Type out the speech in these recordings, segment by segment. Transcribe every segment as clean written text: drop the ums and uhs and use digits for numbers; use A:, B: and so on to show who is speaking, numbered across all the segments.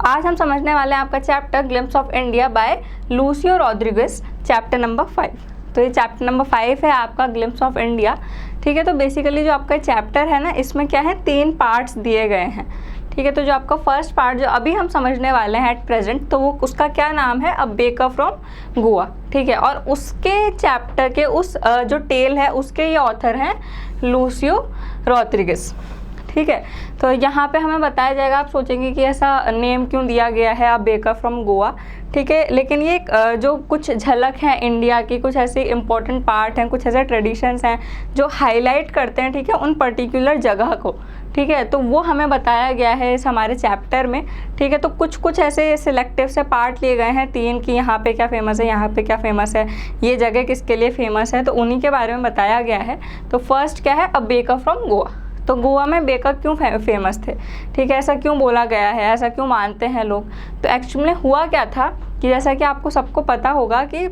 A: आज हम समझने वाले हैं आपका chapter glimpse of India by Lucio Rodriguez, chapter number 5। तो ये चैप्टर नंबर 5 है आपका ग्लिम्प्स ऑफ इंडिया। ठीक है, तो बेसिकली जो आपका चैप्टर है ना, इसमें क्या है, 3 पार्ट्स दिए गए हैं। ठीक है, तो जो आपका फर्स्ट पार्ट जो अभी हम समझने वाले हैं एट प्रेजेंट, तो वो उसका क्या नाम है, अ बेकर फ्रॉम गोवा। ठीक है, और उसके चैप्टर के उस जो टेल है उसके ये ऑथर हैं लूसियो रॉड्रिगेज। ठीक है, तो यहाँ पे हमें बताया जाएगा, आप सोचेंगे कि ऐसा नेम क्यों दिया गया है अ बेकर फ्रॉम गोवा। ठीक है, लेकिन ये जो कुछ झलक है इंडिया की, कुछ ऐसे इंपॉर्टेंट पार्ट हैं, कुछ ऐसे ट्रेडिशंस हैं जो हाईलाइट करते हैं, ठीक है, उन पर्टिकुलर जगह को। ठीक है, तो वो हमें बताया गया है इस हमारे चैप्टर में। ठीक है, तो कुछ ऐसे सिलेक्टिव से पार्ट लिए गए हैं 3 कि यहाँ पे क्या फेमस है, यहाँ पे क्या फेमस है, ये जगह किसके लिए फेमस है, तो उन्हीं के बारे में बताया गया है। तो फर्स्ट क्या है, अ बेकर फ्रॉम गोवा। तो गोवा में बेकर क्यों फेमस थे, ठीक है, ऐसा क्यों बोला गया है, ऐसा क्यों मानते हैं लोग। तो एक्चुअली हुआ क्या था कि जैसा कि आपको सबको पता होगा कि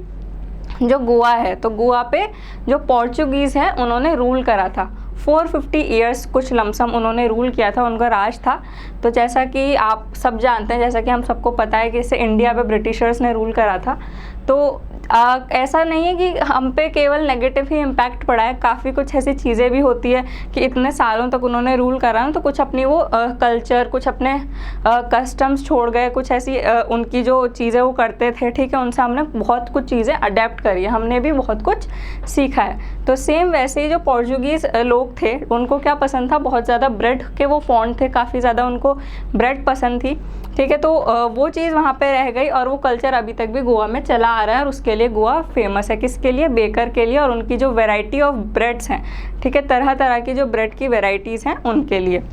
A: जो गोवा है, तो गोवा पे जो पोर्चुगीज़ हैं उन्होंने रूल करा था 450 ईयर्स, कुछ लमसम उन्होंने रूल किया था, उनका राज था। तो जैसा कि आप सब जानते हैं, जैसा कि हम सबको पता है कि इससे इंडिया पे ब्रिटिशर्स ने रूल करा था। तो ऐसा नहीं है कि हम पे केवल नेगेटिव ही इम्पैक्ट पड़ा है, काफ़ी कुछ ऐसी चीज़ें भी होती है कि इतने सालों तक उन्होंने रूल करा ना, तो कुछ अपनी वो कल्चर, कुछ अपने कस्टम्स छोड़ गए, कुछ ऐसी उनकी जो चीज़ें वो करते थे, ठीक है, उनसे हमने बहुत कुछ चीज़ें अडेप्ट करी है, हमने भी बहुत कुछ सीखा है। तो सेम वैसे ही जो पोर्चुगीज़ लोग थे, उनको क्या पसंद था, बहुत ज़्यादा ब्रेड के वो फॉन्ट थे, काफ़ी ज़्यादा उनको ब्रेड पसंद थी। ठीक है, तो वो चीज़ वहाँ पे रह गई और वो कल्चर अभी तक भी गोवा में चला आ रहा है, और उसके लिए गोवा फेमस है। किसके लिए, बेकर के लिए, और उनकी जो वैरायटी ऑफ ब्रेड्स हैं, ठीक है, तरह तरह की जो ब्रेड की वैरायटीज़ हैं उनके लिए।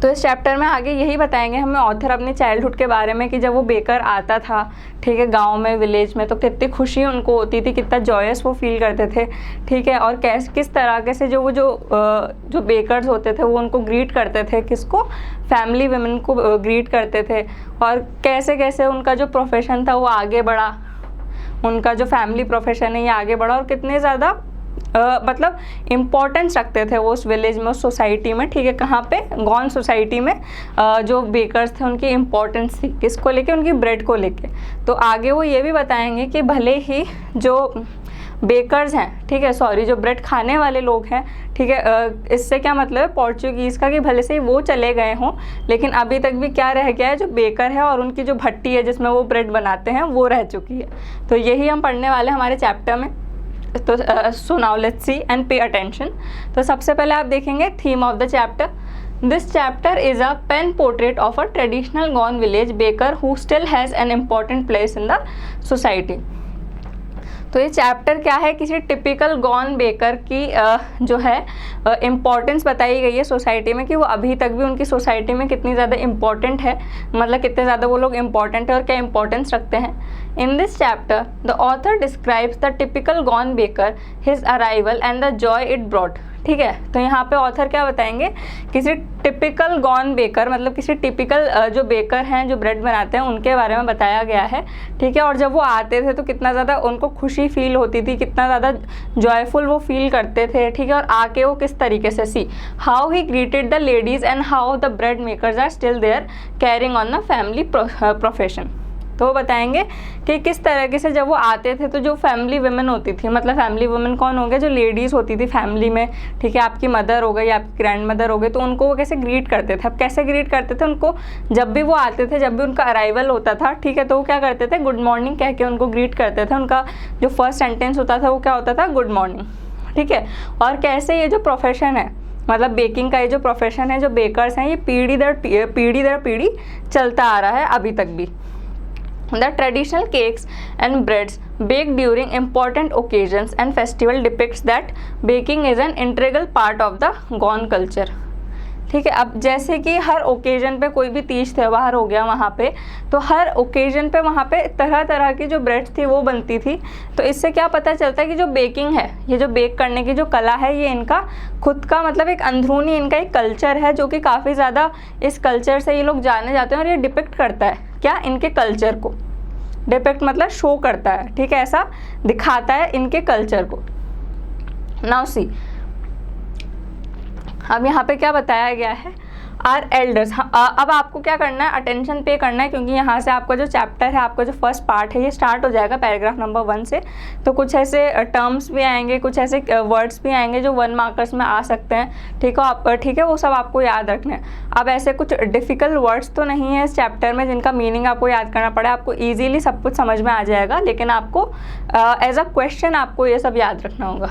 A: तो इस चैप्टर में आगे यही बताएंगे हमें ऑथर अपने चाइल्डहुड के बारे में कि जब वो बेकर आता था, ठीक है, गांव में, विलेज में, तो कितनी खुशी उनको होती थी, कितना जॉयस वो फील करते थे। ठीक है, और किस तरह से जो बेकर्स होते थे वो उनको ग्रीट करते थे, किसको, फैमिली वुमेन को ग्रीट करते थे, और कैसे कैसे उनका जो प्रोफेशन था वो आगे बढ़ा, उनका जो फैमिली प्रोफेशन है ये आगे बढ़ा, और कितने ज़्यादा मतलब इम्पोर्टेंस रखते थे वो उस विलेज में, उस सोसाइटी में। ठीक है, कहाँ पे, गॉन सोसाइटी में जो बेकर्स थे उनकी इम्पोर्टेंस थी, किसको लेके, उनकी ब्रेड को लेके। तो आगे वो ये भी बताएंगे कि भले ही जो बेकर्स हैं, ठीक है, सॉरी, जो ब्रेड खाने वाले लोग हैं, ठीक है, इससे क्या मतलब है पोर्चुगीज़ का, कि भले से वो चले गए हों, लेकिन अभी तक भी क्या रह गया है, जो बेकर है और उनकी जो भट्टी है जिसमें वो ब्रेड बनाते हैं वो रह चुकी है। तो यही हम पढ़ने वाले हमारे चैप्टर में। तो so now let's see and pay attention. तो सबसे पहले आप देखेंगे theme of the chapter. This chapter is a pen portrait of a traditional gone village baker who still has an important place in the society. तो ये chapter क्या है, किसी टिपिकल गॉन बेकर की जो है इम्पॉर्टेंस बताई गई है सोसाइटी में, कि वो अभी तक भी उनकी सोसाइटी में कितनी ज़्यादा इम्पॉर्टेंट है, मतलब कितने ज़्यादा वो लोग इम्पॉर्टेंट है और क्या इम्पॉर्टेंस रखते हैं। In this chapter the author describes the typical gone baker, his arrival and the Joy it brought. ठीक है, तो यहाँ पे ऑथर क्या बताएंगे, किसी टिपिकल गॉन बेकर, मतलब किसी टिपिकल जो बेकर हैं जो ब्रेड बनाते हैं उनके बारे में बताया गया है। ठीक है, और जब वो आते थे तो कितना ज़्यादा उनको खुशी फील होती थी, कितना ज़्यादा जॉयफुल वो फील करते थे। ठीक है, और आके वो किस तरीके से, see how he greeted the ladies and how the bread makers are still there carrying on the family profession. तो वो बताएंगे कि किस तरीके से जब वो आते थे तो जो फैमिली वुमेन होती थी, मतलब फैमिली वुमेन कौन हो गए, जो लेडीज़ होती थी फैमिली में, ठीक है, आपकी मदर हो गई, आपकी ग्रैंड मदर हो गई, तो उनको वो कैसे ग्रीट करते थे। अब कैसे ग्रीट करते थे उनको, जब भी वो आते थे, जब भी उनका अराइवल होता था, ठीक है, तो वो क्या करते थे, गुड मॉर्निंग कह के उनको ग्रीट करते थे। उनका जो फर्स्ट सेंटेंस होता था वो क्या होता था, गुड मॉर्निंग। ठीक है, और कैसे ये जो प्रोफेशन है, मतलब बेकिंग का ये जो प्रोफेशन है, जो बेकर्स हैं, ये पीढ़ी दर पीढ़ी चलता आ रहा है अभी तक भी। The traditional cakes and breads baked during important occasions and festival depicts that baking is an integral part of the Goan culture. ठीक है, अब जैसे कि हर ओकेजन पे, कोई भी तीज त्यौहार हो गया वहाँ पे, तो हर ओकेजन पे वहाँ पे तरह तरह की जो ब्रेड्स थी वो बनती थी। तो इससे क्या पता चलता है कि जो बेकिंग है, ये जो बेक करने की जो कला है, ये इनका खुद का, मतलब एक अंदरूनी इनका एक कल्चर है, जो कि काफ़ी ज़्यादा इस कल्चर से ये लोग जाने जाते हैं, और ये डिपिक्ट करता है क्या, इनके कल्चर को। डिपिक्ट मतलब शो करता है, ठीक है, ऐसा दिखाता है इनके कल्चर को। नाउ सी, अब यहाँ पे क्या बताया गया है, आर एल्डर्स। अब आपको क्या करना है, अटेंशन पे करना है, क्योंकि यहाँ से आपका जो चैप्टर है, आपका जो फर्स्ट पार्ट है, ये स्टार्ट हो जाएगा पैराग्राफ नंबर 1 से। तो कुछ ऐसे टर्म्स भी आएंगे, कुछ ऐसे वर्ड्स भी आएंगे जो 1 मार्कर्स में आ सकते हैं, ठीक है आप, ठीक है, वो सब आपको याद रखना है। अब ऐसे कुछ डिफ़िकल्ट वर्ड्स तो नहीं है इस चैप्टर में जिनका मीनिंग आपको याद करना पड़े, आपको ईजीली सब कुछ समझ में आ जाएगा, लेकिन आपको एज अ क्वेश्चन आपको ये सब याद रखना होगा।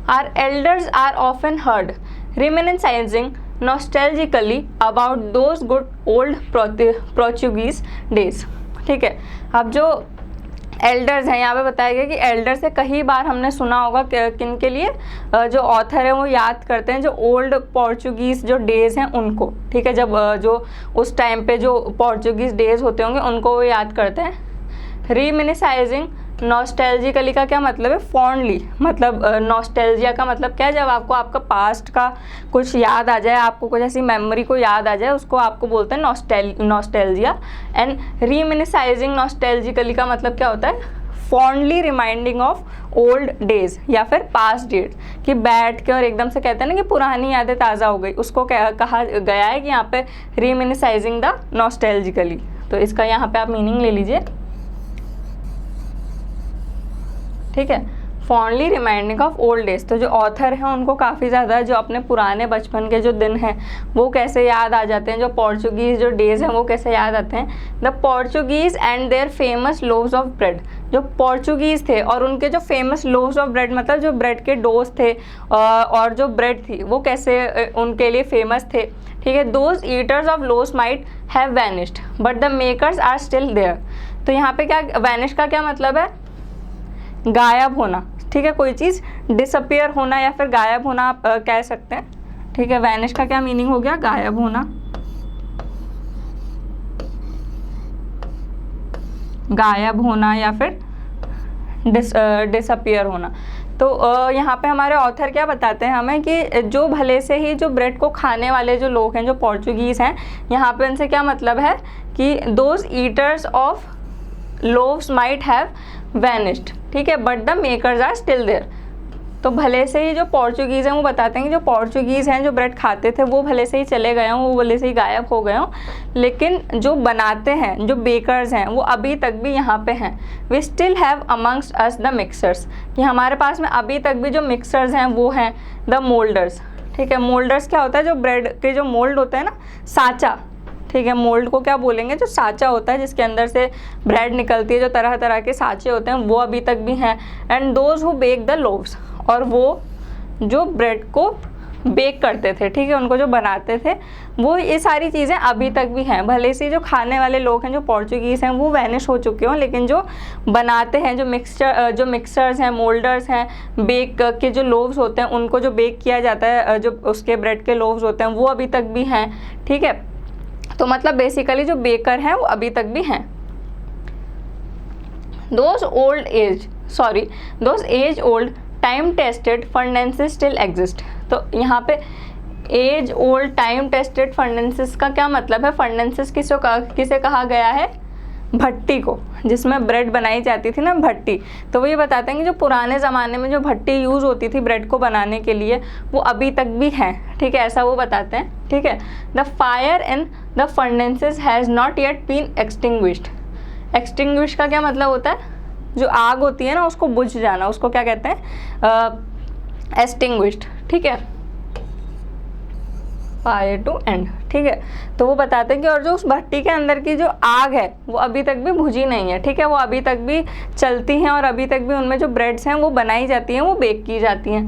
A: Our elders are often heard reminiscing nostalgically about those good old Portuguese days। ठीक है, अब जो एल्डर्स हैं, यहाँ पे बताया गया कि एल्डर से कई बार हमने सुना होगा किन के लिए, जो ऑथर है वो याद करते हैं जो ओल्ड पोर्चुगीज़ जो डेज़ हैं उनको, ठीक है, जब जो उस टाइम पे जो पोर्चुगीज़ डेज़ होते होंगे उनको वो याद करते हैं। रीमिनिसाइजिंग नॉस्टैल्जिकली का क्या मतलब है, फॉन्डली, मतलब नॉस्टैल्जिया का मतलब क्या है, जब आपको आपका पास्ट का कुछ याद आ जाए, आपको कुछ ऐसी मेमोरी को याद आ जाए, उसको आपको बोलते हैं नॉस्टैल्जिया। एंड रीमिनिसाइजिंग नॉस्टैल्जिकली का मतलब क्या होता है, fondly reminding of old days या फिर पास्ट डेट, कि बैठ के और एकदम से कहते हैं ना कि पुरानी यादें ताज़ा हो गई, उसको कहा गया है कि यहाँ पे रीमिनिसाइजिंग द नॉस्टैल्जिकली। तो इसका यहाँ पे आप मीनिंग ले लीजिए, ठीक है, fondly reminding of old days. तो जो ऑथर हैं उनको काफ़ी ज़्यादा जो अपने पुराने बचपन के जो दिन हैं वो कैसे याद आ जाते हैं, जो पोर्चुगीज़ जो डेज़ हैं वो कैसे याद आते हैं। The Portuguese and their famous loaves of bread, जो पोर्चुगीज़ थे और उनके जो फेमस लोव्स ऑफ ब्रेड मतलब जो ब्रेड के डोज थे और जो ब्रेड थी वो कैसे उनके लिए फेमस थे, ठीक है। Those eaters of loaves might have vanished but the makers are still there. तो यहाँ पे क्या, वैनिश का क्या मतलब है, गायब होना, ठीक है, कोई चीज़ डिसअपियर होना या फिर गायब होना आप कह सकते हैं, ठीक है। वैनिश का क्या मीनिंग हो गया, गायब होना, गायब होना या फिर डिसअपियर होना। तो यहाँ पे हमारे ऑथर क्या बताते हैं हमें कि जो भले से ही जो ब्रेड को खाने वाले जो लोग हैं, जो पोर्चुगीज़ हैं, यहाँ पे उनसे क्या मतलब है कि those eaters of loaves might have vanished, ठीक है, but the makers are still there. तो भले से ही जो पोर्चुगीज़ हैं वो बताते हैं कि जो पोर्चुगीज़ हैं जो ब्रेड खाते थे वो भले से ही चले गए हों, वो भले से ही गायब हो गए हों, लेकिन जो बनाते हैं, जो बेकर्स हैं, वो अभी तक भी यहाँ पे हैं। We still have amongst us the mixers, कि हमारे पास में अभी तक भी जो मिक्सर्स हैं वो हैं द मोल्डर्स, ठीक है। मोल्डर्स क्या होता है, जो ब्रेड के जो मोल्ड होते हैं ना, साँचा, ठीक है, मोल्ड को क्या बोलेंगे, जो साँचा होता है जिसके अंदर से ब्रेड निकलती है, जो तरह तरह के साँचे होते हैं वो अभी तक भी हैं। And those who bake the loaves, और वो जो ब्रेड को बेक करते थे, ठीक है, उनको जो बनाते थे, वो ये सारी चीज़ें अभी तक भी हैं। भले से जो खाने वाले लोग हैं जो पोर्चुगीज़ हैं वो वैनिश हो चुके हों, लेकिन जो बनाते हैं, जो मिक्सर्स हैं, मोल्डर्स हैं, बेक के जो लोव्स होते हैं उनको जो बेक किया जाता है, जो उसके ब्रेड के लोव्स होते हैं वो अभी तक भी हैं, ठीक है। तो मतलब बेसिकली जो बेकर हैं वो अभी तक भी हैं। Those age old time tested furnaces still exist. तो यहाँ पे age old time tested furnaces का क्या मतलब है, फंडेंसेस किसे कहा गया है, भट्टी को, जिसमें ब्रेड बनाई जाती थी ना, भट्टी। तो वो ये बताते हैं कि जो पुराने ज़माने में जो भट्टी यूज़ होती थी ब्रेड को बनाने के लिए वो अभी तक भी है, ठीक है, ऐसा वो बताते हैं, ठीक है। The fire in the furnaces has not yet been extinguished. Extinguish का क्या मतलब होता है, जो आग होती है ना उसको बुझ जाना, उसको क्या कहते हैं, एक्सटिंग्विश्ड, ठीक है, फायर टू एंड, ठीक है। तो वो बताते हैं कि और जो उस भट्टी के अंदर की जो आग है वो अभी तक भी बुझी नहीं है, ठीक है, वो अभी तक भी चलती हैं और अभी तक भी उनमें जो ब्रेड्स हैं वो बनाई जाती हैं, वो बेक की जाती हैं।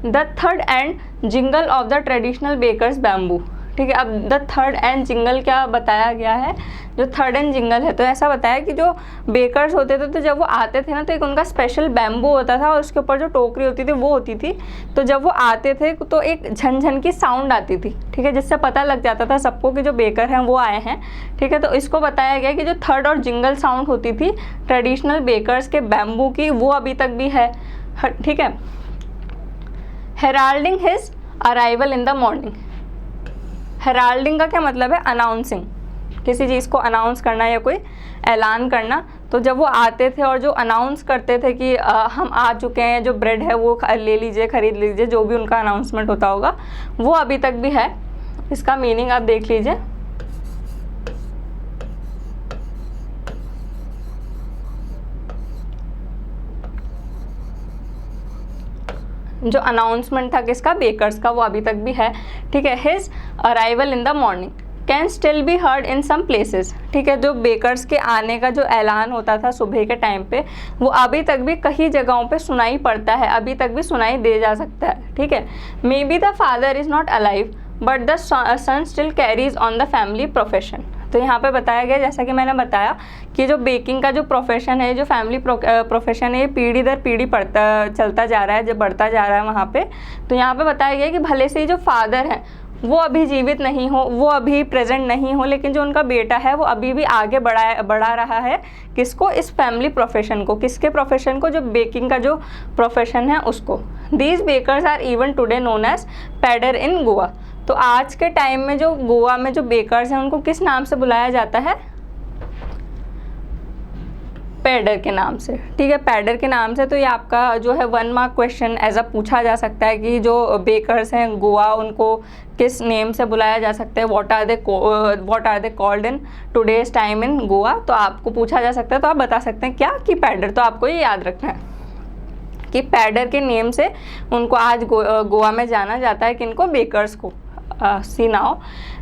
A: The third and jingle of the traditional bakers bamboo, ठीक है। अब द थर्ड एंड जिंगल क्या बताया गया है, जो थर्ड एंड जिंगल है, तो ऐसा बताया कि जो बेकर्स होते थे तो जब वो आते थे ना तो एक उनका स्पेशल बैम्बू होता था और उसके ऊपर जो टोकरी होती थी वो होती थी, तो जब वो आते थे तो एक झनझन की साउंड आती थी, ठीक है, जिससे पता लग जाता था सबको कि जो बेकर हैं वो आए हैं, ठीक है। तो इसको बताया गया कि जो थर्ड और जिंगल साउंड होती थी ट्रेडिशनल बेकर्स के बैम्बू की, वो अभी तक भी है, ठीक है। Heralding his arrival in the morning. Heralding का क्या मतलब है, अनाउंसिंग, किसी चीज़ को अनाउंस करना या कोई ऐलान करना। तो जब वो आते थे और जो अनाउंस करते थे कि हम आ चुके हैं, जो ब्रेड है वो ले लीजिए, ख़रीद लीजिए, जो भी उनका अनाउंसमेंट होता होगा वो अभी तक भी है। इसका मीनिंग आप देख लीजिए। जो अनाउंसमेंट था किसका, बेकर्स का, वो अभी तक भी है, ठीक है। His arrival in the morning can still be heard in some places, ठीक है। जो बेकर्स के आने का जो ऐलान होता था सुबह के टाइम पे, वो अभी तक भी कई जगहों पे सुनाई पड़ता है, अभी तक भी सुनाई दे जा सकता है, ठीक है। Maybe the father is not alive but the son still carries on the family profession. तो यहाँ पे बताया गया, जैसा कि मैंने बताया कि जो बेकिंग का जो प्रोफेशन है, जो फैमिली प्रोफेशन है, ये पीढ़ी दर पीढ़ी चलता जा रहा है, जो बढ़ता जा रहा है वहाँ पे। तो यहाँ पे बताया गया कि भले से जो फादर हैं वो अभी जीवित नहीं हो, वो अभी प्रेजेंट नहीं हो, लेकिन जो उनका बेटा है वो अभी भी आगे बढ़ा रहा है किसको, इस फैमिली प्रोफेशन को। किसके प्रोफेशन को, जो बेकिंग का जो प्रोफेशन है उसको। These bakers are even today known as pader in Goa. तो आज के टाइम में जो गोवा में जो बेकर्स हैं उनको किस नाम से बुलाया जाता है, पैडर के नाम से, ठीक है, पैडर के नाम से। तो ये आपका जो है 1 मार्क क्वेश्चन एज अ पूछा जा सकता है कि जो बेकर्स हैं गोवा उनको किस नेम से बुलाया जा सकता है, what are they called in today's time in Goa. तो आपको पूछा जा सकता है, तो आप बता सकते हैं क्या, कि पैडर। तो आपको ये याद रखना है कि पैडर के नेम से उनको आज गोवा में जाना जाता है, किनको, बेकर्स को। See now,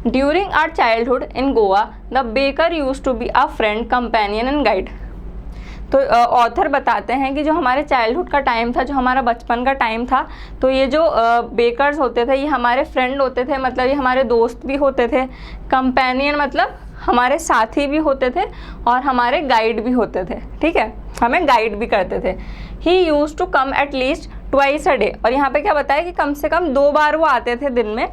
A: during our childhood in Goa, the baker used to be a friend, companion and guide. तो ऑथर बताते हैं कि जो हमारे चाइल्डहुड का टाइम था, जो हमारा बचपन का टाइम था, तो ये जो बेकर्स होते थे ये हमारे फ्रेंड होते थे, मतलब ये हमारे दोस्त भी होते थे। कंपेनियन मतलब हमारे साथी भी होते थे, और हमारे गाइड भी होते थे, ठीक है, हमें गाइड भी करते थे। He used to come at least twice a day. और यहाँ पे क्या बताया कि कम से कम 2 बार वो आते थे दिन में।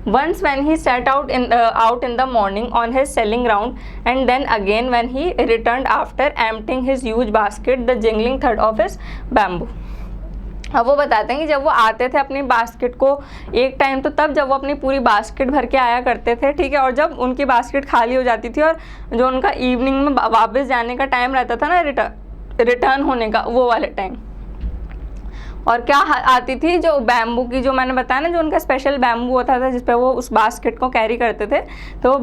A: Once when he set out in the morning on his selling round, and then again when he returned after emptying his huge basket, the jingling thud of his bamboo. अब वो बताते हैं कि जब वो आते थे अपनी बास्केट को एक टाइम, तो तब जब वो अपनी पूरी बास्केट भर के आया करते थे, ठीक है। और जब उनकी बास्केट खाली हो जाती थी और जो उनका इवनिंग में वापस जाने का टाइम रहता था ना, रिटर्न होने का, वो वाले टाइम। और क्या आती थी, जो बैम्बू की, जो मैंने बताया ना, जो उनका स्पेशल बैम्बू होता था जिस पे वो उस बास्केट को कैरी करते थे, तो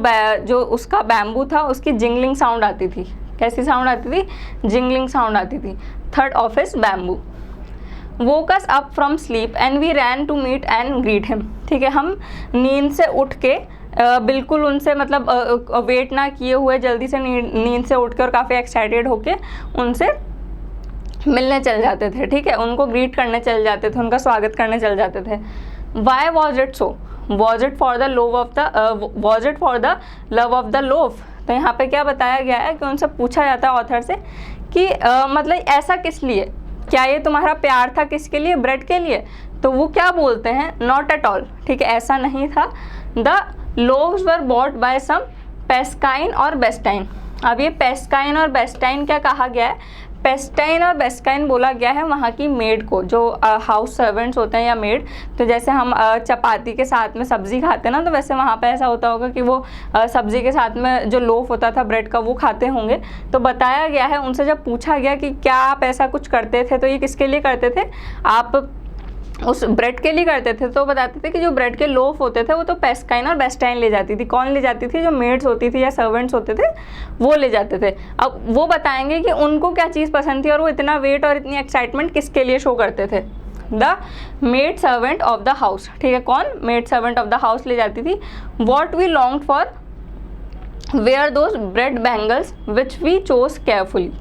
A: जो उसका बैम्बू था उसकी जिंगलिंग साउंड आती थी। कैसी साउंड आती थी, जिंगलिंग साउंड आती थी। Third of his bamboo woke us up from sleep and we ran to meet and greet him, ठीक है। हम नींद से उठ के बिल्कुल उनसे, मतलब वेट ना किए हुए, जल्दी से नींद से उठ के और काफ़ी एक्साइटेड होके उनसे मिलने चल जाते थे, ठीक है, उनको ग्रीट करने चल जाते थे, उनका स्वागत करने चल जाते थे। Why was it so, was it for the love of the loaf. तो यहाँ पे क्या बताया गया है कि उनसे पूछा जाता है ऑथर से कि मतलब ऐसा किस लिए, क्या ये तुम्हारा प्यार था किसके लिए, ब्रेड के लिए। तो वो क्या बोलते हैं, नॉट एट ऑल, ठीक है, ऐसा नहीं था। The loaves were bought by some पेस्काइन और बेस्टाइन। अब ये पेस्काइन और बेस्टाइन क्या कहा गया है, पेस्टाइन और बेस्काइन बोला गया है वहाँ की मेड को, जो हाउस सर्वेंट्स होते हैं या मेड। तो जैसे हम चपाती के साथ में सब्ज़ी खाते हैं ना, तो वैसे वहाँ पे ऐसा होता होगा कि वो सब्ज़ी के साथ में जो लोफ होता था ब्रेड का, वो खाते होंगे। तो बताया गया है, उनसे जब पूछा गया कि क्या आप ऐसा कुछ करते थे, तो ये किसके लिए करते थे, आप उस ब्रेड के लिए करते थे। तो बताते थे कि जो ब्रेड के लोफ होते थे वो तो पेस्काइन और बेस्टाइन ले जाती थी। कौन ले जाती थी, जो मेड्स होती थी या सर्वेंट्स होते थे वो ले जाते थे। अब वो बताएंगे कि उनको क्या चीज़ पसंद थी और वो इतना वेट और इतनी एक्साइटमेंट किसके लिए शो करते थे। The maid servant of the house, ठीक है, कौन, maid servant of the house ले जाती थी। What we longed for were those bread bangles which we chose carefully.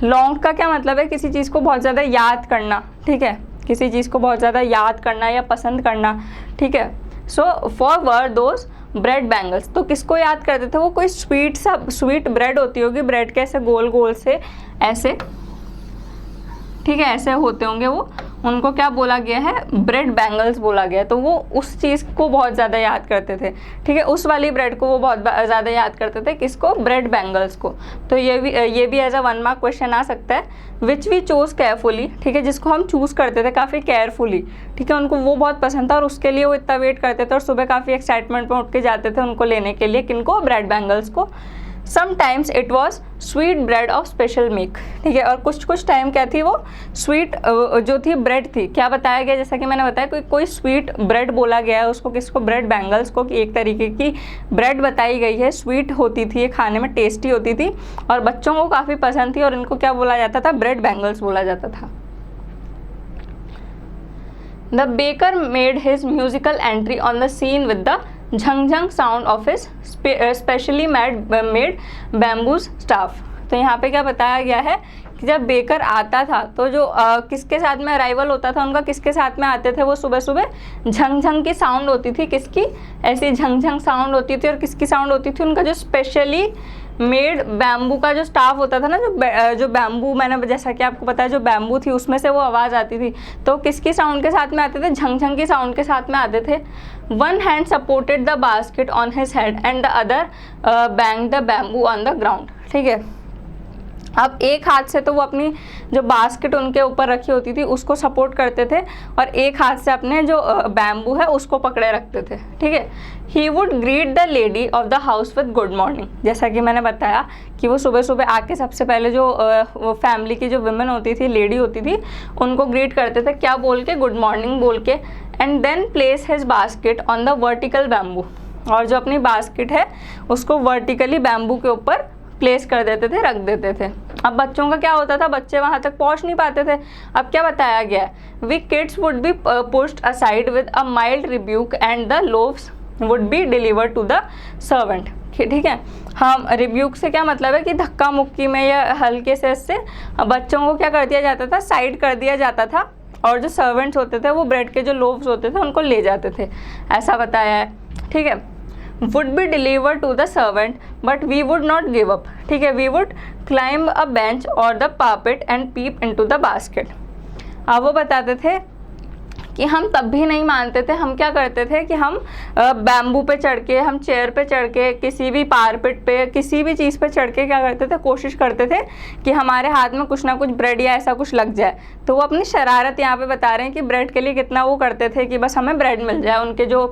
A: Long का क्या मतलब है, किसी चीज़ को बहुत ज़्यादा याद करना, ठीक है, किसी चीज़ को बहुत ज़्यादा याद करना या पसंद करना, ठीक है। So for were those bread bangles, तो किसको याद करते थे, वो कोई स्वीट ब्रेड होती होगी, ब्रेड के ऐसे गोल गोल से ऐसे, ठीक है, ऐसे होते होंगे वो, उनको क्या बोला गया है, ब्रेड बैंगल्स बोला गया है। तो वो उस चीज़ को बहुत ज़्यादा याद करते थे, ठीक है, उस वाली ब्रेड को वो बहुत ज़्यादा याद करते थे, किसको, ब्रेड बैंगल्स को। तो ये भी एज अ 1 मार्क क्वेश्चन आ सकता है। विच वी चूज़ केयरफुली, ठीक है, जिसको हम चूज़ करते थे काफ़ी केयरफुली, ठीक है, उनको वो बहुत पसंद था और उसके लिए वो इतना वेट करते थे और सुबह काफ़ी एक्साइटमेंट में उठ के जाते थे उनको लेने के लिए, किनको, ब्रेड बैंगल्स को। Sometimes it was sweet bread of special make, ठीक है। और कुछ टाइम क्या थी, वो स्वीट जो थी ब्रेड थी। क्या बताया गया, जैसा कि मैंने बताया कोई स्वीट ब्रेड बोला गया है उसको, किसको, ब्रेड बैंगल्स को, कि एक तरीके की ब्रेड बताई गई है, स्वीट होती थी, ये खाने में टेस्टी होती थी और बच्चों को काफ़ी पसंद थी और इनको क्या बोला जाता था, ब्रेड बैंगल्स बोला जाता था। The baker made his musical entry on the scene with the झंग-झंग sound of his specially made bamboos staff. तो यहाँ पे क्या बताया गया है कि जब बेकर आता था तो जो किसके साथ में अराइवल होता था उनका, किसके साथ में आते थे वो, सुबह सुबह झंग-झंग की साउंड होती थी, किसकी, ऐसी झंग-झंग साउंड होती थी। और किसकी साउंड होती थी, उनका जो स्पेशली मेड बैम्बू का जो स्टाफ होता था ना, जो बैम्बू, मैंने जैसा कि आपको पता है जो बैम्बू थी उसमें से वो आवाज़ आती थी, तो किसकी साउंड के साथ में आते थे, झंग-झंग की साउंड के साथ में आते थे। One hand supported the basket on his head and the other bang the bamboo on the ground, ठीक है। अब एक हाथ से तो वो अपनी जो बास्केट उनके ऊपर रखी होती थी उसको सपोर्ट करते थे और एक हाथ से अपने जो बैम्बू है उसको पकड़े रखते थे, ठीक है। He would greet the lady of the house with good morning, जैसा कि मैंने बताया कि वो सुबह सुबह आके सबसे पहले जो फैमिली की जो वुमेन होती थी, लेडी होती थी, उनको ग्रीट करते थे, क्या बोल के, गुड मॉर्निंग बोल के। And then place his basket on the vertical bamboo, और जो अपनी बास्केट है उसको वर्टिकली बैम्बू के ऊपर प्लेस कर देते थे, रख देते थे। अब बच्चों का क्या होता था, बच्चे वहाँ तक पहुँच नहीं पाते थे। अब क्या बताया गया है, we kids would be pushed aside with a mild rebuke and the loaves would be delivered to the servant, ठीक है। हम रिब्यूक से क्या मतलब है कि धक्का मुक्की में या हल्के से इससे बच्चों को क्या कर दिया जाता था, साइड कर दिया जाता था, और जो सर्वेंट्स होते थे वो ब्रेड के जो लोव्स होते थे उनको ले जाते थे, ऐसा बताया है, ठीक है। would be delivered to the servant but we would not give up, ठीक है। we would climb a bench or the parapet and peep into the basket। अब वो बताते थे कि हम तब भी नहीं मानते थे, हम क्या करते थे कि हम बैम्बू पे चढ़ के, हम चेयर पे चढ़ के, किसी भी पारपेट पे, किसी भी चीज़ पे चढ़ के क्या करते थे, कोशिश करते थे कि हमारे हाथ में कुछ ना कुछ ब्रेड या ऐसा कुछ लग जाए। तो वो अपनी शरारत यहाँ पे बता रहे हैं कि ब्रेड के लिए कितना वो करते थे कि बस हमें ब्रेड मिल जाए, उनके जो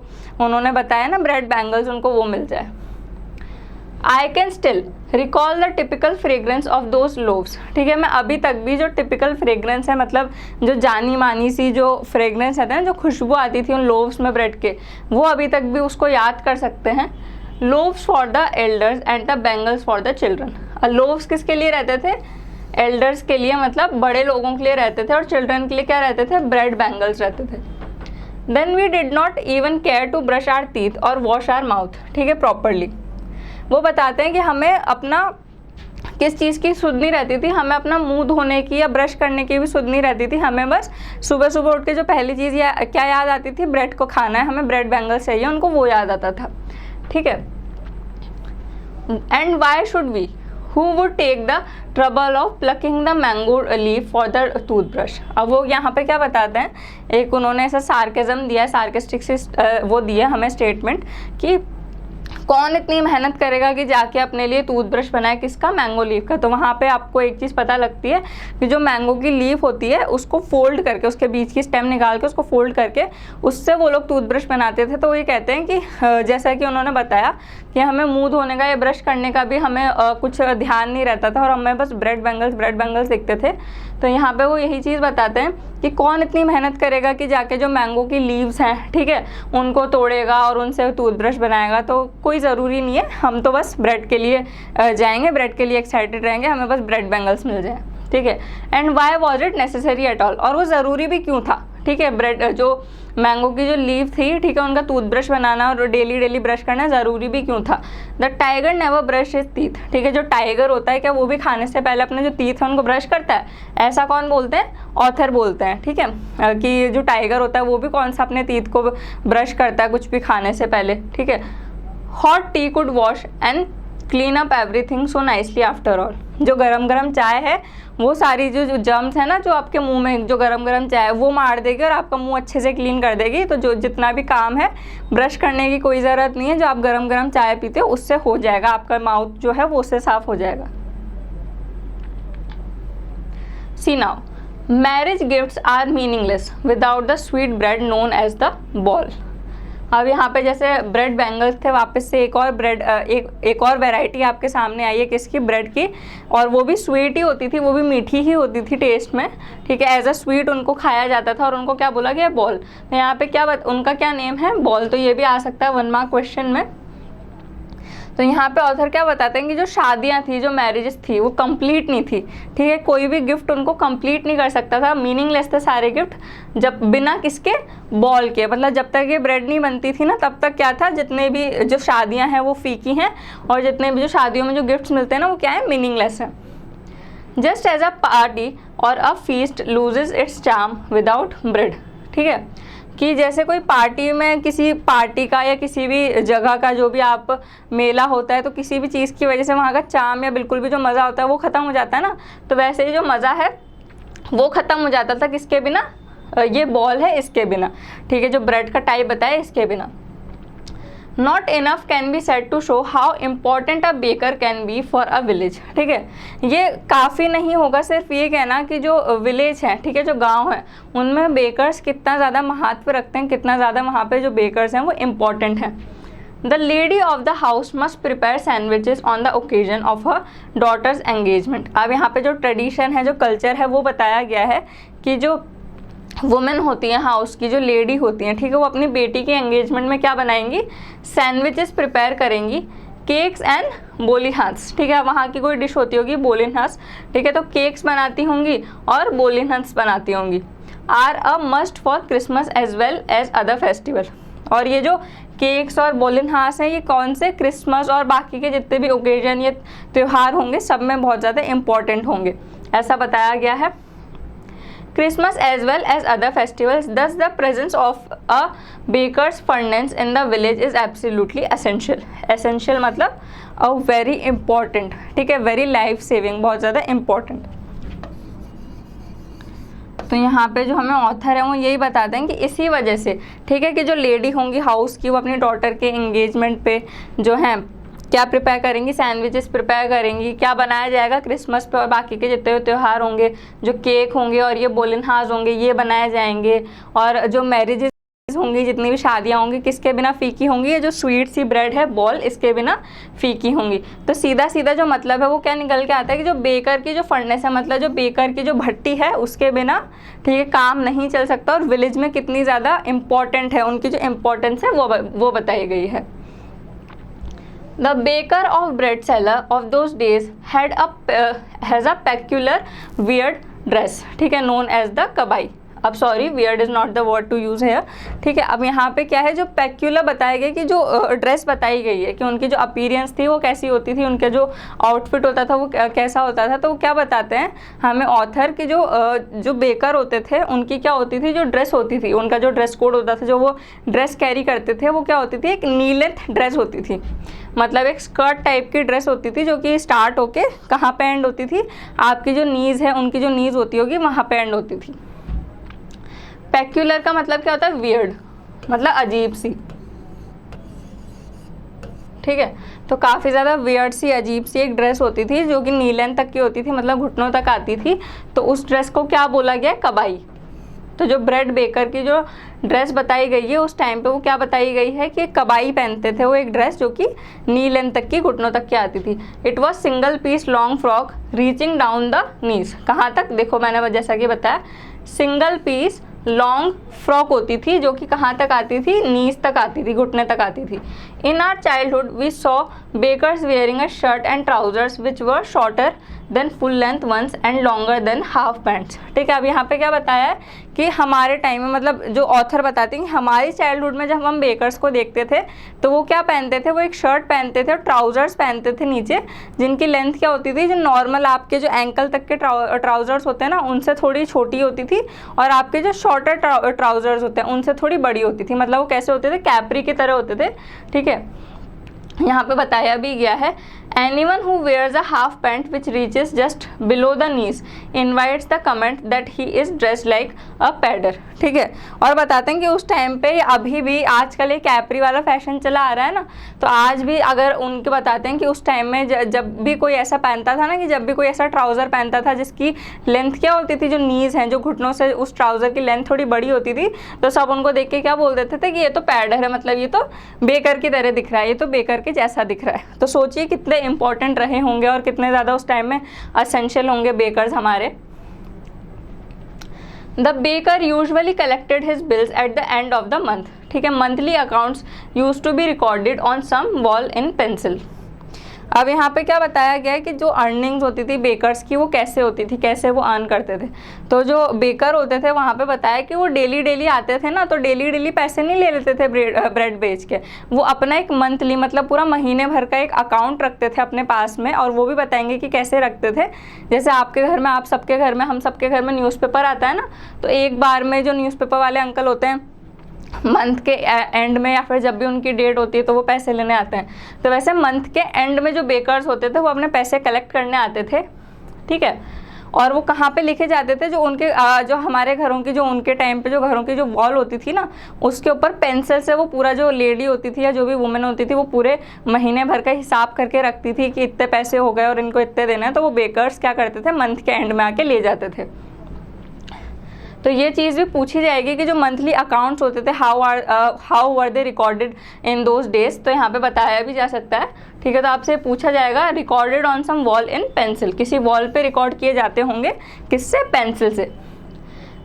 A: उन्होंने बताया ना ब्रेड बैंगल्स, उनको वो मिल जाए। I can still recall the typical fragrance of those loaves, ठीक है। मैं अभी तक भी जो टिपिकल फ्रेग्रेंस है, मतलब जो जानी मानी सी जो फ्रेग्रेंस है ना, जो खुशबू आती थी उन लोव्स में ब्रेड के, वो अभी तक भी उसको याद कर सकते हैं। Loaves for the elders and the bangles for the children. Loaves किसके लिए रहते थे, एल्डर्स के लिए, मतलब बड़े लोगों के लिए रहते थे, और चिल्ड्रन के लिए क्या रहते थे, ब्रेड बैंगल्स रहते थे। Then we did not even care to brush our teeth और वॉश आवर माउथ, ठीक है, प्रॉपरली। वो बताते हैं कि हमें अपना किस चीज़ की सुध नहीं रहती थी, हमें अपना मुंह धोने की या ब्रश करने की भी सुध नहीं रहती थी। हमें बस सुबह सुबह उठ के जो पहली चीज़ क्या याद आती थी, ब्रेड को खाना है, हमें ब्रेड बैंगल्स चाहिए, उनको वो याद आता था, ठीक है। And why should we, who would take the trouble of plucking the mango leaf for the toothbrush. अब वो यहाँ पे क्या बताते हैं, एक उन्होंने ऐसा सार्केज़म दिया है, सार्केस्टिक से वो दिया हमें स्टेटमेंट कि कौन इतनी मेहनत करेगा कि जाके अपने लिए टूथब्रश बनाए, किसका, मैंगो लीफ का। तो वहाँ पे आपको एक चीज़ पता लगती है कि जो मैंगो की लीफ होती है उसको फोल्ड करके, उसके बीच की स्टेम निकाल के उसको फोल्ड करके उससे वो लोग टूथब्रश बनाते थे। तो वो ये कहते हैं कि जैसा कि उन्होंने बताया कि हमें मुंह धोने का या ब्रश करने का भी हमें कुछ ध्यान नहीं रहता था और हमें बस ब्रेड बैंगल्स दिखते थे। तो यहाँ पे वो यही चीज़ बताते हैं कि कौन इतनी मेहनत करेगा कि जाके जो मैंगो की लीव्स हैं, ठीक है, उनको तोड़ेगा और उनसे टूथब्रश बनाएगा। तो कोई ज़रूरी नहीं है, हम तो बस ब्रेड के लिए जाएंगे, ब्रेड के लिए एक्साइटेड रहेंगे, हमें बस ब्रेड बैंगल्स मिल जाए, ठीक है। And why was it necessary at all, और वो ज़रूरी भी क्यों था, ठीक है। ब्रेड जो मैंगो की जो लीव थी, ठीक है, उनका टूथब्रश बनाना और डेली ब्रश करना ज़रूरी भी क्यों था। The tiger never brush his teeth, ठीक है। जो टाइगर होता है क्या वो भी खाने से पहले अपने जो टीथ है उनको ब्रश करता है, ऐसा कौन बोलते हैं, ऑथर बोलते हैं, ठीक है, कि जो टाइगर होता है वो भी कौन सा अपने टीथ को ब्रश करता है कुछ भी खाने से पहले, ठीक है। Hot T could wash and clean up everything so nicely after all. जो गरम चाय है वो सारी जो जर्म्स है ना, जो आपके मुंह में जो गरम चाय है वो मार देगी और आपका मुंह अच्छे से क्लीन कर देगी। तो जो जितना भी काम है ब्रश करने की कोई ज़रूरत नहीं है, जो आप गरम चाय पीते हो उससे हो जाएगा, आपका माउथ जो है वो उससे साफ हो जाएगा। See now, marriage gifts are meaningless without the sweet bread known as the bol. अब यहाँ पे जैसे ब्रेड बैंगल्स थे, वापस से एक और ब्रेड एक और वैरायटी आपके सामने आई है किसकी, ब्रेड की, और वो भी स्वीट ही होती थी, वो भी मीठी ही होती थी टेस्ट में, ठीक है, एज अ स्वीट उनको खाया जाता था और उनको क्या बोला गया, बॉल। तो यहाँ पे क्या उनका क्या नेम है, बॉल। तो ये भी आ सकता है 1 मार्क क्वेश्चन में। तो यहाँ पे ऑथर क्या बताते हैं कि जो शादियाँ थी, जो मैरिजेस थी, वो कंप्लीट नहीं थी, ठीक है, कोई भी गिफ्ट उनको कंप्लीट नहीं कर सकता था, मीनिंगलेस थे सारे गिफ्ट, जब बिना किसके, बॉल के। मतलब जब तक ये ब्रेड नहीं बनती थी ना, तब तक क्या था, जितने भी जो शादियाँ हैं वो फीकी हैं, और जितने भी जो शादियों में जो गिफ्ट्स मिलते हैं ना, वो क्या है, मीनिंगलेस है। जस्ट एज अ पार्टी और अ feast loses it's charm without bread, ठीक है, कि जैसे कोई पार्टी में, किसी पार्टी का या किसी भी जगह का जो भी आप मेला होता है, तो किसी भी चीज़ की वजह से वहाँ का चार्म या बिल्कुल भी जो मज़ा होता है वो ख़त्म हो जाता है ना, तो वैसे ही जो मज़ा है वो ख़त्म हो जाता था किसके बिना, ये बॉल है इसके बिना, ठीक है, जो ब्रेड का टाइप बताया इसके बिना। Not enough can be said to show how important a baker can be for a village, ठीक है, ये काफ़ी नहीं होगा सिर्फ ये कहना कि जो विलेज है, ठीक है, जो गांव है, उनमें बेकर्स कितना ज़्यादा महत्व रखते हैं, कितना ज़्यादा वहाँ पे जो बेकर्स हैं वो इम्पॉर्टेंट हैं। The lady of the house must prepare sandwiches on the occasion of her daughter's engagement. अब यहाँ पे जो ट्रेडिशन है, जो कल्चर है, वो बताया गया है कि जो वुमेन होती हैं हाउस की, जो लेडी होती हैं, ठीक है, वो अपनी बेटी के एंगेजमेंट में क्या बनाएंगी, सैंडविचेस प्रिपेयर करेंगी, केक्स एंड बोलीहंस, ठीक है, वहाँ की कोई डिश होती होगी बोलीहंस, ठीक है, तो केक्स बनाती होंगी और बोलीहंस बनाती होंगी। Are a must for Christmas as well as other festival. और ये जो केक्स और बोलीहंस हैं, ये कौन से, क्रिसमस और बाकी के जितने भी ओकेजन या त्यौहार होंगे सब में बहुत ज़्यादा इंपॉर्टेंट होंगे, ऐसा बताया गया है। Christmas as well as other festivals, thus the presence of a baker's furnace in the village is absolutely essential. Essential मतलब a very important, ठीक है, very life saving, बहुत ज़्यादा important। तो यहाँ पे जो हमें ऑथर है वो यही बताते हैं कि इसी वजह से, ठीक है, कि जो लेडी होंगी हाउस की, वो अपनी डॉटर के एंगेजमेंट पे जो है क्या प्रिपेयर करेंगी, सैंडविचेस प्रिपेयर करेंगी, क्या बनाया जाएगा क्रिसमस पे और बाकी के जितने त्यौहार होंगे, जो केक होंगे और ये बोलीहंस होंगे, ये बनाए जाएंगे, और जो मैरिजेस होंगी, जितनी भी शादियाँ होंगी, किसके बिना फीकी होंगी, ये जो स्वीट सी ब्रेड है बॉल, इसके बिना फीकी होंगी। तो सीधा सीधा जो मतलब है वो क्या निकल के आता है कि जो बेकर की जो फर्नेस है, मतलब जो बेकर की जो भट्टी है, उसके बिना, ठीक है, काम नहीं चल सकता, और विलेज में कितनी ज़्यादा इम्पॉर्टेंट है, उनकी जो इम्पोर्टेंस है वो बताई गई है। The baker of bread seller of those days has a peculiar weird dress, ठीक है, known as the kabai। अब sorry, weird is not the word to use है, ठीक है। अब यहाँ पे क्या है, जो पेक्यूलर बताया गया कि जो ड्रेस बताई गई है कि उनकी जो अपीयरेंस थी वो कैसी होती थी, उनका जो आउटफिट होता था वो कैसा होता था। तो वो क्या बताते हैं हमें ऑथर कि जो बेकर होते थे उनकी क्या होती थी, जो ड्रेस होती थी, उनका जो ड्रेस कोड होता था, जो वो ड्रेस कैरी करते थे, वो क्या होती थी, एक नी लेंथ ड्रेस होती थी, मतलब एक स्कर्ट टाइप की ड्रेस होती थी जो कि स्टार्ट होके कहाँ पे एंड होती थी, आपकी जो नीज़ है, उनकी जो नीज़ होती होगी वहाँ पे एंड होती थी। पेक्यूलर का मतलब क्या होता है, वियर्ड, मतलब अजीब सी, ठीक है। तो काफ़ी ज़्यादा वियर्ड सी, अजीब सी एक ड्रेस होती थी जो कि नी लेंथ तक की होती थी, मतलब घुटनों तक आती थी। तो उस ड्रेस को क्या बोला गया, कबाई। तो जो ब्रेड बेकर की जो ड्रेस बताई गई है उस टाइम पे वो क्या बताई गई है कि कबाई पहनते थे, वो एक ड्रेस जो कि नी लेंथ तक की, घुटनों तक की आती थी। It was single piece long frock reaching down the knees. कहाँ तक, देखो मैंने जैसा कि बताया, सिंगल पीस लॉन्ग फ्रॉक होती थी जो कि कहाँ तक आती थी, नीज तक आती थी, घुटने तक आती थी। In our childhood we saw bakers wearing a shirt and trousers which were shorter than full length once and longer than half pants. ठीक है, अब यहाँ पे क्या बताया है कि हमारे टाइम में, मतलब जो ऑथर बताते हैं कि हमारी चाइल्डहुड में जब हम बेकर्स को देखते थे तो वो क्या पहनते थे, वो एक शर्ट पहनते थे और ट्राउजर्स पहनते थे नीचे, जिनकी लेंथ क्या होती थी, जो नॉर्मल आपके जो एंकल तक के ट्राउजर्स होते हैं ना उनसे थोड़ी छोटी होती थी, और आपके जो शॉर्टर ट्राउजर्स होते हैं उनसे थोड़ी बड़ी होती थी। मतलब वो कैसे होते थे, कैपरी की तरह होते थे। ठीक है, यहाँ पे बताया भी गया है Anyone who wears a half pant which reaches just below the knees invites the comment that he is dressed like a pedder। ठीक है, और बताते हैं कि उस टाइम पे अभी भी आजकल एक कैपरी वाला फैशन चला आ रहा है ना, तो आज भी अगर उनके बताते हैं कि उस टाइम में जब भी कोई ऐसा पहनता था ना, कि जब भी कोई ऐसा ट्राउज़र पहनता था जिसकी लेंथ क्या होती थी, जो नीज़ हैं, जो घुटनों से उस ट्राउज़र की लेंथ थोड़ी बड़ी होती थी, तो सब उनको देख के क्या बोल देते थे कि ये तो पैडर है, मतलब ये तो बेकर की तरह दिख रहा है, ये तो बेकर के जैसा दिख रहा है। तो सोचिए कितने इंपॉर्टेंट रहे होंगे और कितने ज़्यादा उस टाइम में असेंशियल होंगे बेकर्स हमारे। The baker usually collected his bills at the end of the month. ठीक है, monthly accounts use to be recorded on some wall in pencil. अब यहाँ पे क्या बताया गया है कि जो अर्निंग्स होती थी बेकर्स की वो कैसे होती थी, कैसे वो अर्न करते थे। तो जो बेकर होते थे वहाँ पे बताया कि वो डेली डेली आते थे ना, तो डेली डेली पैसे नहीं ले लेते थे ब्रेड बेच के, वो अपना एक मंथली मतलब पूरा महीने भर का एक अकाउंट रखते थे अपने पास में। और वो भी बताएंगे कि कैसे रखते थे। जैसे आपके घर में, आप सबके घर में, हम सबके घर में न्यूज़पेपर आता है ना, तो एक बार में जो न्यूज़पेपर वाले अंकल होते हैं मंथ के एंड में या फिर जब भी उनकी डेट होती है तो वो पैसे लेने आते हैं। तो वैसे मंथ के एंड में जो बेकर्स होते थे वो अपने पैसे कलेक्ट करने आते थे। ठीक है, और वो कहाँ पे लिखे जाते थे, जो उनके जो हमारे घरों की, जो उनके टाइम पे जो घरों की जो वॉल होती थी ना, उसके ऊपर पेंसिल से वो पूरा, जो लेडी होती थी या जो भी वुमेन होती थी, वो पूरे महीने भर का हिसाब करके रखती थी कि इतने पैसे हो गए और इनको इतने देना है। तो वो बेकर्स क्या करते थे, मंथ के एंड में आके ले जाते थे। तो ये चीज़ भी पूछी जाएगी कि जो मंथली अकाउंट्स होते थे how were they recorded in those days. तो यहाँ पे बताया भी जा सकता है। ठीक है, तो आपसे पूछा जाएगा recorded on some wall in pencil, किसी वॉल पे रिकॉर्ड किए जाते होंगे, किससे, पेंसिल से।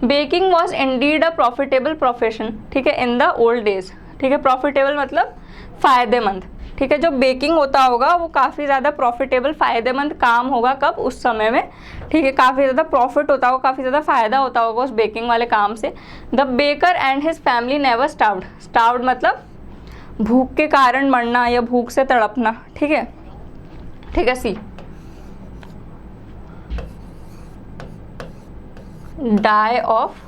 A: Baking was indeed a profitable profession. ठीक है, इन द ओल्ड डेज। ठीक है, प्रॉफिटेबल मतलब फ़ायदेमंद। ठीक है, जो बेकिंग होता होगा वो काफ़ी ज़्यादा प्रॉफिटेबल, फ़ायदेमंद काम होगा कब, उस समय में। ठीक है, काफ़ी ज़्यादा प्रॉफिट होता होगा, काफ़ी ज़्यादा फ़ायदा होता होगा उस बेकिंग वाले काम से। The baker and his family never starved. Starved मतलब भूख के कारण मरना या भूख से तड़पना। ठीक है, ठीक है, सी डाई ऑफ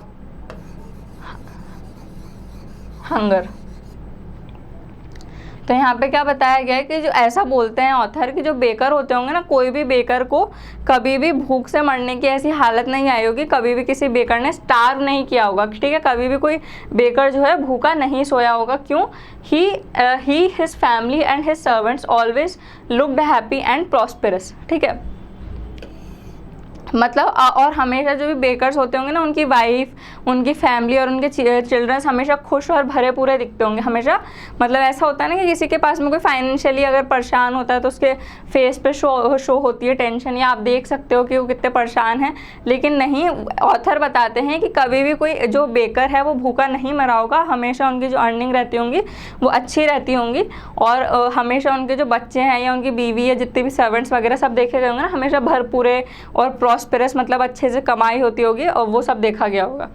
A: हंगर। तो यहाँ पे क्या बताया गया है कि जो ऐसा बोलते हैं ऑथर कि जो बेकर होते होंगे ना, कोई भी बेकर को कभी भी भूख से मरने की ऐसी हालत नहीं आई होगी, कभी भी किसी बेकर ने स्टार्व नहीं किया होगा। ठीक है, कभी भी कोई बेकर जो है भूखा नहीं सोया होगा। क्यों? He his family and his servants always looked happy and prosperous. ठीक है, मतलब और हमेशा जो भी बेकर्स होते होंगे ना, उनकी वाइफ, उनकी फैमिली और उनके चिल्ड्रंस हमेशा खुश और भरे पूरे दिखते होंगे हमेशा। मतलब ऐसा होता है ना कि किसी के पास में कोई फाइनेंशियली अगर परेशान होता है तो उसके फेस पे शो होती है टेंशन, या आप देख सकते हो कि वो कितने परेशान हैं। लेकिन नहीं, ऑथर बताते हैं कि कभी भी कोई जो बेकर है वो भूखा नहीं मरा होगा। हमेशा उनकी जो अर्निंग रहती होंगी वो अच्छी रहती होंगी, और हमेशा उनके जो बच्चे हैं या उनकी बीवी या जितने भी सर्वेंट्स वगैरह सब देखे गए होंगे ना, हमेशा भरपूरे और प्रॉस्पेरस, मतलब अच्छे से कमाई होती होगी, और वो सब देखा गया होगा।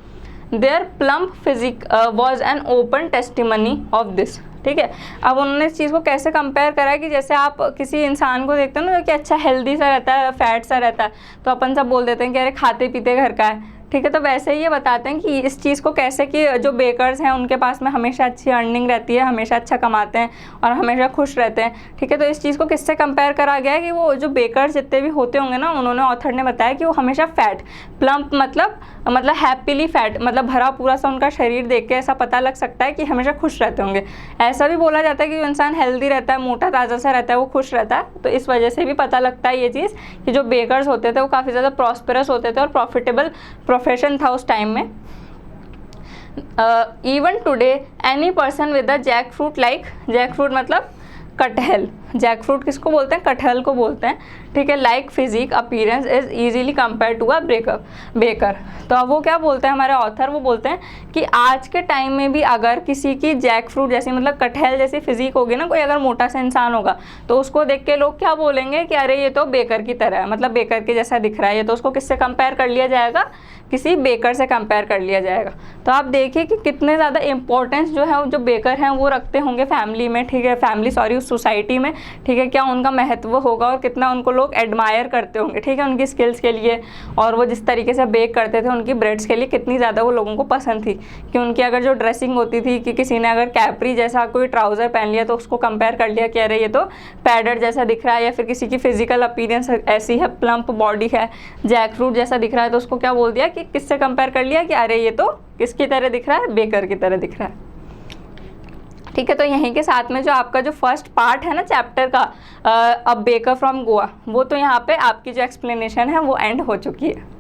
A: Their plump physique was an open testimony of this. ठीक है, अब उन्होंने इस चीज़ को कैसे कंपेयर करा है कि जैसे आप किसी इंसान को देखते हो ना, जो कि अच्छा हेल्दी सा रहता है, फैट सा रहता है, तो अपन सब बोल देते हैं कि अरे खाते पीते घर का है। ठीक है, तो वैसे ही ये बताते हैं कि इस चीज़ को कैसे, कि जो बेकर्स हैं उनके पास में हमेशा अच्छी अर्निंग रहती है, हमेशा अच्छा कमाते हैं और हमेशा खुश रहते हैं। ठीक है, तो इस चीज़ को किससे कंपेयर करा गया है कि वो जो बेकर्स जितने भी होते होंगे ना, उन्होंने, ऑथर ने बताया कि वो हमेशा फैट, प्लम्प मतलब हैप्पीली फैट, मतलब भरा पूरा सा उनका शरीर देख के ऐसा पता लग सकता है कि हमेशा खुश रहते होंगे। ऐसा भी बोला जाता है कि जो इंसान हेल्दी रहता है, मोटा ताज़ा सा रहता है, वो खुश रहता है। तो इस वजह से भी पता लगता है ये चीज़ कि जो बेकर्स होते थे वो काफ़ी ज़्यादा प्रॉस्पेरस होते थे और प्रॉफिटेबल प्रोफेशन था उस टाइम में। Even today any person with a jackfruit, like jackfruit मतलब कटहल, जैक फ्रूट किसको बोलते हैं, कटहल को बोलते हैं। ठीक है, like physique appearance is easily compare to a baker. तो अब वो क्या बोलते हैं हमारे ऑथर, वो बोलते हैं कि आज के टाइम में भी अगर किसी की जैक फ्रूट जैसी, मतलब कटहल जैसी फिजिक होगी ना, कोई अगर मोटा सा इंसान होगा, तो उसको देख के लोग क्या बोलेंगे कि अरे ये तो बेकर की तरह है, मतलब बेकर के जैसा दिख रहा है ये, तो उसको किससे कंपेयर कर लिया जाएगा, किसी बेकर से कंपेयर कर लिया जाएगा। तो आप देखिए कि कितने ज़्यादा इंपॉर्टेंस जो है जो बेकर हैं वो रखते होंगे फैमिली में। ठीक है, फैमिली उस सोसाइटी में, ठीक है, क्या उनका महत्व होगा और कितना उनको लोग एडमायर करते होंगे, ठीक है, उनकी स्किल्स के लिए, और वो जिस तरीके से बेक करते थे उनकी ब्रेड्स के लिए कितनी ज़्यादा वो लोगों को पसंद थी। कि उनकी अगर जो ड्रेसिंग होती थी कि किसी ने अगर कैप्री जैसा कोई ट्राउज़र पहन लिया तो उसको कंपेयर कर लिया कि अरे ये तो पैडर जैसा दिख रहा है, या फिर किसी की फिजिकल अपीयरेंस ऐसी है, प्लम्प बॉडी है, जैक फ्रूट जैसा दिख रहा है, तो उसको क्या बोल दिया कि किससे कंपेयर कर लिया कि अरे ये तो किसकी तरह दिख रहा है, बेकर की तरह दिख रहा है। ठीक है, तो यहीं के साथ में जो आपका जो फर्स्ट पार्ट है ना चैप्टर का, अ बेकर फ्रॉम गोवा, वो तो यहाँ पे आपकी जो एक्सप्लेनेशन है वो एंड हो चुकी है।